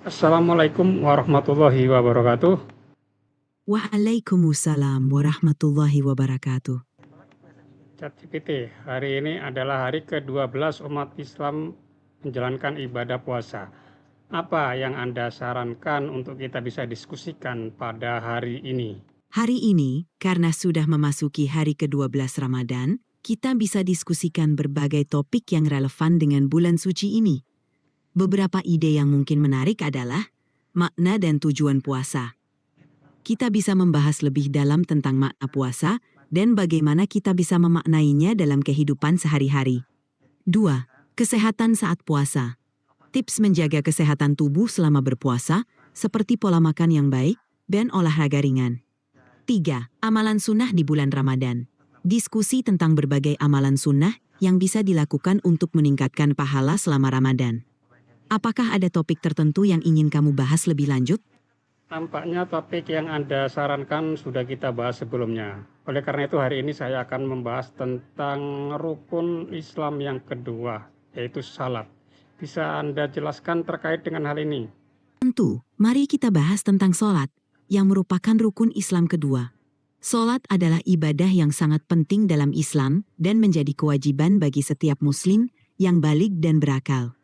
Assalamualaikum warahmatullahi wabarakatuh. Waalaikumsalam warahmatullahi wabarakatuh. ChatGPT, hari ini adalah hari ke-12 umat Islam menjalankan ibadah puasa. Apa yang Anda sarankan untuk kita bisa diskusikan pada hari ini? Hari ini, karena sudah memasuki hari ke-12 Ramadan, kita bisa diskusikan berbagai topik yang relevan dengan bulan suci ini. Beberapa ide yang mungkin menarik adalah makna dan tujuan puasa. Kita bisa membahas lebih dalam tentang makna puasa dan bagaimana kita bisa memaknainya dalam kehidupan sehari-hari. 2. Kesehatan saat puasa. Tips menjaga kesehatan tubuh selama berpuasa, seperti pola makan yang baik dan olahraga ringan. 3. Amalan sunnah di bulan Ramadan. Diskusi tentang berbagai amalan sunnah yang bisa dilakukan untuk meningkatkan pahala selama Ramadan. Apakah ada topik tertentu yang ingin kamu bahas lebih lanjut? Tampaknya topik yang Anda sarankan sudah kita bahas sebelumnya. Oleh karena itu hari ini saya akan membahas tentang rukun Islam yang kedua, yaitu salat. Bisa Anda jelaskan terkait dengan hal ini? Tentu, mari kita bahas tentang sholat, yang merupakan rukun Islam kedua. Sholat adalah ibadah yang sangat penting dalam Islam dan menjadi kewajiban bagi setiap muslim yang balik dan berakal.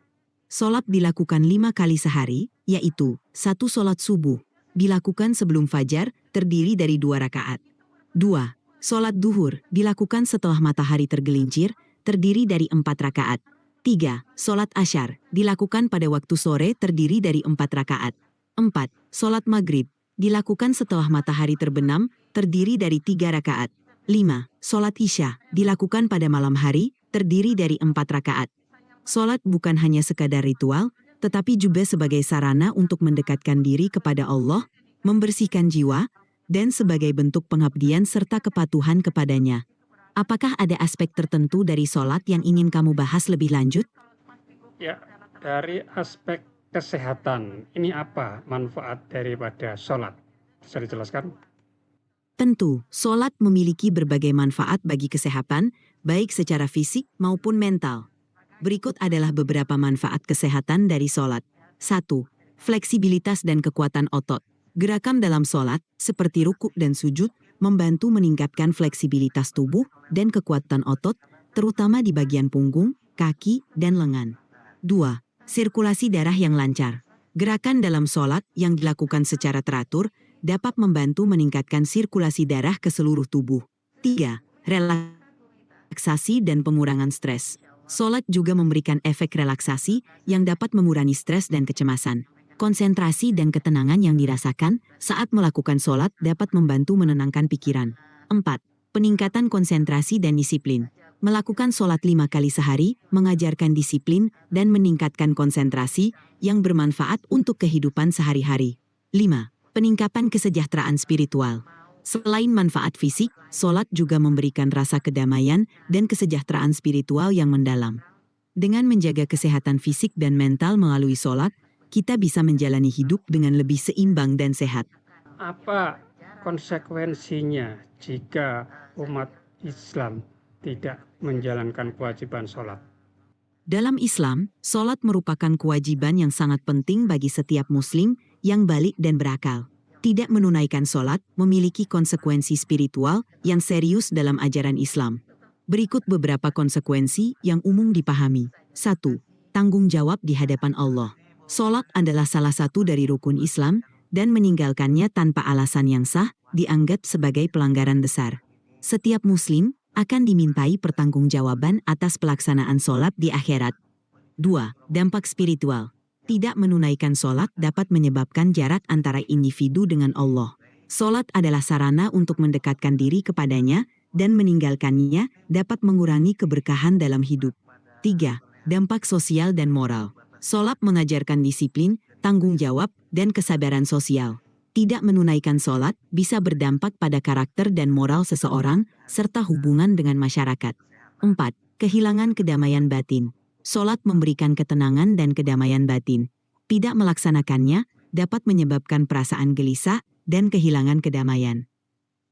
Sholat dilakukan 5 kali sehari, yaitu 1. Sholat subuh, dilakukan sebelum fajar, terdiri dari 2 rakaat. 2. Sholat duhur, dilakukan setelah matahari tergelincir, terdiri dari 4 rakaat. 3. Sholat asyar, dilakukan pada waktu sore, terdiri dari 4 rakaat. 4. Sholat maghrib, dilakukan setelah matahari terbenam, terdiri dari 3 rakaat. 5. Sholat isya, dilakukan pada malam hari, terdiri dari 4 rakaat. Sholat bukan hanya sekadar ritual, tetapi juga sebagai sarana untuk mendekatkan diri kepada Allah, membersihkan jiwa, dan sebagai bentuk pengabdian serta kepatuhan kepadanya. Apakah ada aspek tertentu dari sholat yang ingin kamu bahas lebih lanjut? Ya, dari aspek kesehatan, ini apa manfaat daripada sholat? Bisa dijelaskan? Tentu, sholat memiliki berbagai manfaat bagi kesehatan, baik secara fisik maupun mental. Berikut adalah beberapa manfaat kesehatan dari sholat. 1. Fleksibilitas dan kekuatan otot. Gerakan dalam sholat, seperti rukuk dan sujud, membantu meningkatkan fleksibilitas tubuh dan kekuatan otot, terutama di bagian punggung, kaki, dan lengan. 2. Sirkulasi darah yang lancar. Gerakan dalam sholat yang dilakukan secara teratur dapat membantu meningkatkan sirkulasi darah ke seluruh tubuh. 3. Relaksasi dan pengurangan stres. Sholat juga memberikan efek relaksasi yang dapat mengurangi stres dan kecemasan. Konsentrasi dan ketenangan yang dirasakan saat melakukan sholat dapat membantu menenangkan pikiran. 4. Peningkatan konsentrasi dan disiplin. Melakukan sholat 5 kali sehari, mengajarkan disiplin dan meningkatkan konsentrasi yang bermanfaat untuk kehidupan sehari-hari. 5. Peningkatan kesejahteraan spiritual. Selain manfaat fisik, sholat juga memberikan rasa kedamaian dan kesejahteraan spiritual yang mendalam. Dengan menjaga kesehatan fisik dan mental melalui sholat, kita bisa menjalani hidup dengan lebih seimbang dan sehat. Apa konsekuensinya jika umat Islam tidak menjalankan kewajiban sholat? Dalam Islam, sholat merupakan kewajiban yang sangat penting bagi setiap muslim yang balik dan berakal. Tidak menunaikan sholat memiliki konsekuensi spiritual yang serius dalam ajaran Islam. Berikut beberapa konsekuensi yang umum dipahami. 1. Tanggung jawab di hadapan Allah. Sholat adalah salah satu dari rukun Islam, dan meninggalkannya tanpa alasan yang sah dianggap sebagai pelanggaran besar. Setiap muslim akan dimintai pertanggungjawaban atas pelaksanaan sholat di akhirat. 2. Dampak spiritual. Tidak menunaikan sholat dapat menyebabkan jarak antara individu dengan Allah. Sholat adalah sarana untuk mendekatkan diri kepadanya, dan meninggalkannya dapat mengurangi keberkahan dalam hidup. 3. Dampak sosial dan moral. Sholat mengajarkan disiplin, tanggung jawab, dan kesabaran sosial. Tidak menunaikan sholat bisa berdampak pada karakter dan moral seseorang, serta hubungan dengan masyarakat. 4. Kehilangan kedamaian batin. Sholat memberikan ketenangan dan kedamaian batin. Tidak melaksanakannya dapat menyebabkan perasaan gelisah dan kehilangan kedamaian.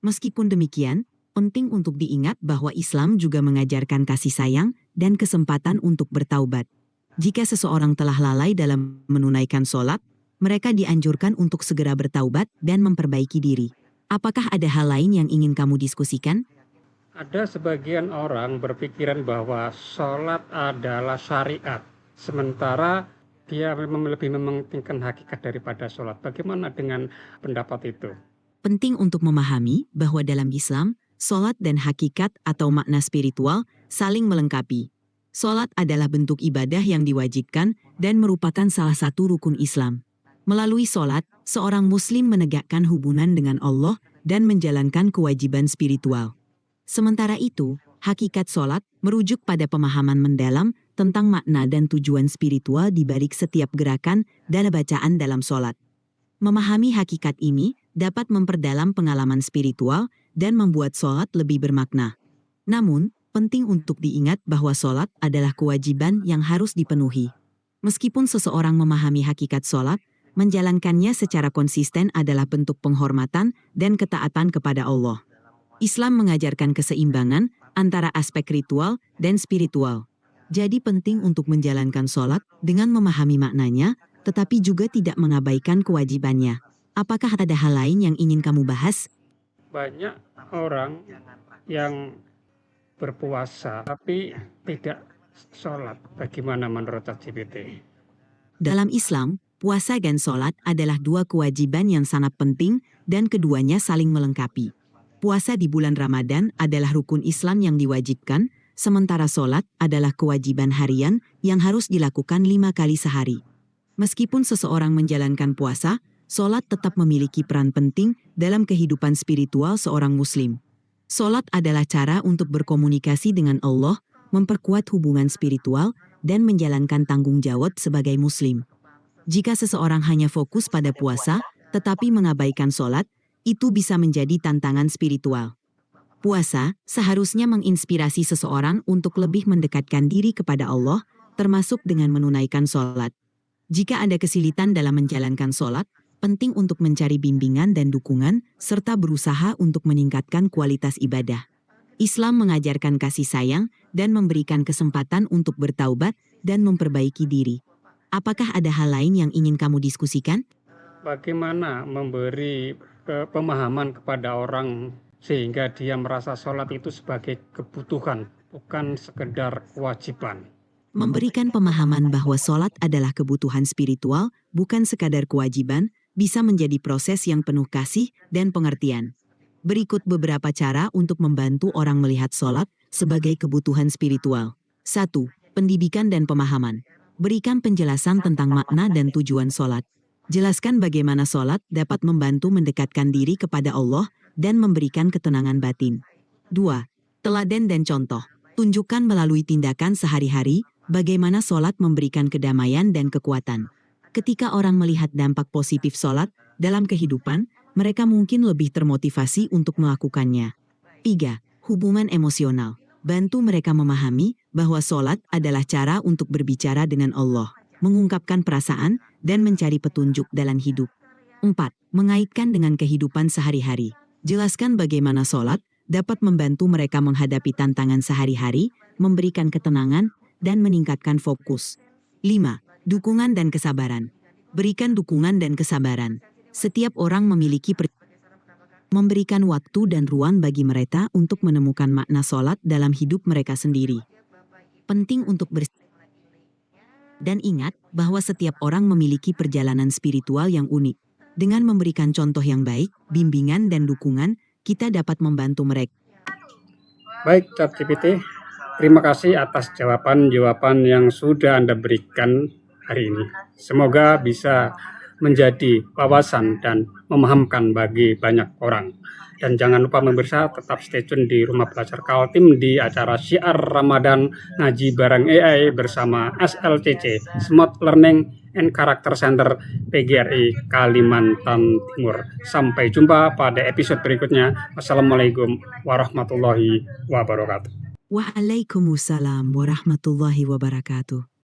Meskipun demikian, penting untuk diingat bahwa Islam juga mengajarkan kasih sayang dan kesempatan untuk bertaubat. Jika seseorang telah lalai dalam menunaikan sholat, Mereka dianjurkan untuk segera bertaubat dan memperbaiki diri. Apakah ada hal lain yang ingin kamu diskusikan? Ada sebagian orang berpikiran bahwa sholat adalah syariat, sementara dia memang lebih mementingkan hakikat daripada sholat. Bagaimana dengan pendapat itu? Penting untuk memahami bahwa dalam Islam, sholat dan hakikat atau makna spiritual saling melengkapi. Sholat adalah bentuk ibadah yang diwajibkan dan merupakan salah satu rukun Islam. Melalui sholat, seorang muslim menegakkan hubungan dengan Allah dan menjalankan kewajiban spiritual. Sementara itu, hakikat sholat merujuk pada pemahaman mendalam tentang makna dan tujuan spiritual di balik setiap gerakan dan bacaan dalam sholat. Memahami hakikat ini dapat memperdalam pengalaman spiritual dan membuat sholat lebih bermakna. Namun, penting untuk diingat bahwa sholat adalah kewajiban yang harus dipenuhi. Meskipun seseorang memahami hakikat sholat, menjalankannya secara konsisten adalah bentuk penghormatan dan ketaatan kepada Allah. Islam mengajarkan keseimbangan antara aspek ritual dan spiritual. Jadi penting untuk menjalankan sholat dengan memahami maknanya, tetapi juga tidak mengabaikan kewajibannya. Apakah ada hal lain yang ingin kamu bahas? Banyak orang yang berpuasa tapi tidak sholat. Bagaimana menurut ChatGPT? Dalam Islam, puasa dan sholat adalah dua kewajiban yang sangat penting dan keduanya saling melengkapi. Puasa di bulan Ramadan adalah rukun Islam yang diwajibkan, sementara sholat adalah kewajiban harian yang harus dilakukan 5 kali sehari. Meskipun seseorang menjalankan puasa, sholat tetap memiliki peran penting dalam kehidupan spiritual seorang muslim. Sholat adalah cara untuk berkomunikasi dengan Allah, memperkuat hubungan spiritual, dan menjalankan tanggung jawab sebagai muslim. Jika seseorang hanya fokus pada puasa, tetapi mengabaikan sholat, itu bisa menjadi tantangan spiritual. Puasa seharusnya menginspirasi seseorang untuk lebih mendekatkan diri kepada Allah, termasuk dengan menunaikan sholat. Jika ada kesulitan dalam menjalankan sholat, penting untuk mencari bimbingan dan dukungan, serta berusaha untuk meningkatkan kualitas ibadah. Islam mengajarkan kasih sayang dan memberikan kesempatan untuk bertaubat dan memperbaiki diri. Apakah ada hal lain yang ingin kamu diskusikan? Bagaimana memberi pemahaman kepada orang sehingga dia merasa sholat itu sebagai kebutuhan, bukan sekedar kewajiban. Memberikan pemahaman bahwa sholat adalah kebutuhan spiritual, bukan sekadar kewajiban, bisa menjadi proses yang penuh kasih dan pengertian. Berikut beberapa cara untuk membantu orang melihat sholat sebagai kebutuhan spiritual. 1. Pendidikan dan pemahaman. Berikan penjelasan tentang makna dan tujuan sholat. Jelaskan bagaimana sholat dapat membantu mendekatkan diri kepada Allah dan memberikan ketenangan batin. 2. Teladan dan contoh. Tunjukkan melalui tindakan sehari-hari bagaimana sholat memberikan kedamaian dan kekuatan. Ketika orang melihat dampak positif sholat dalam kehidupan, mereka mungkin lebih termotivasi untuk melakukannya. 3. Hubungan emosional. Bantu mereka memahami bahwa sholat adalah cara untuk berbicara dengan Allah, mengungkapkan perasaan, dan mencari petunjuk dalam hidup. 4. Mengaitkan dengan kehidupan sehari-hari. Jelaskan bagaimana sholat dapat membantu mereka menghadapi tantangan sehari-hari, memberikan ketenangan, dan meningkatkan fokus. 5. Dukungan dan kesabaran. Berikan dukungan dan kesabaran. Setiap orang memiliki memberikan waktu dan ruang bagi mereka untuk menemukan makna sholat dalam hidup mereka sendiri. Penting untuk dan ingat bahwa setiap orang memiliki perjalanan spiritual yang unik. Dengan memberikan contoh yang baik, bimbingan dan dukungan, kita dapat membantu mereka. Baik, ChatGPT, terima kasih atas jawaban-jawaban yang sudah Anda berikan hari ini. Semoga bisa menjadi wawasan dan memahamkan bagi banyak orang. Dan jangan lupa pemirsa tetap stay tune di Rumah Belajar Kaltim di acara Syiar Ramadan Ngaji Bareng AI bersama SLCC, Smart Learning and Character Center PGRI Kalimantan Timur. Sampai jumpa pada episode berikutnya. Wassalamualaikum warahmatullahi wabarakatuh. Waalaikumsalam warahmatullahi wabarakatuh.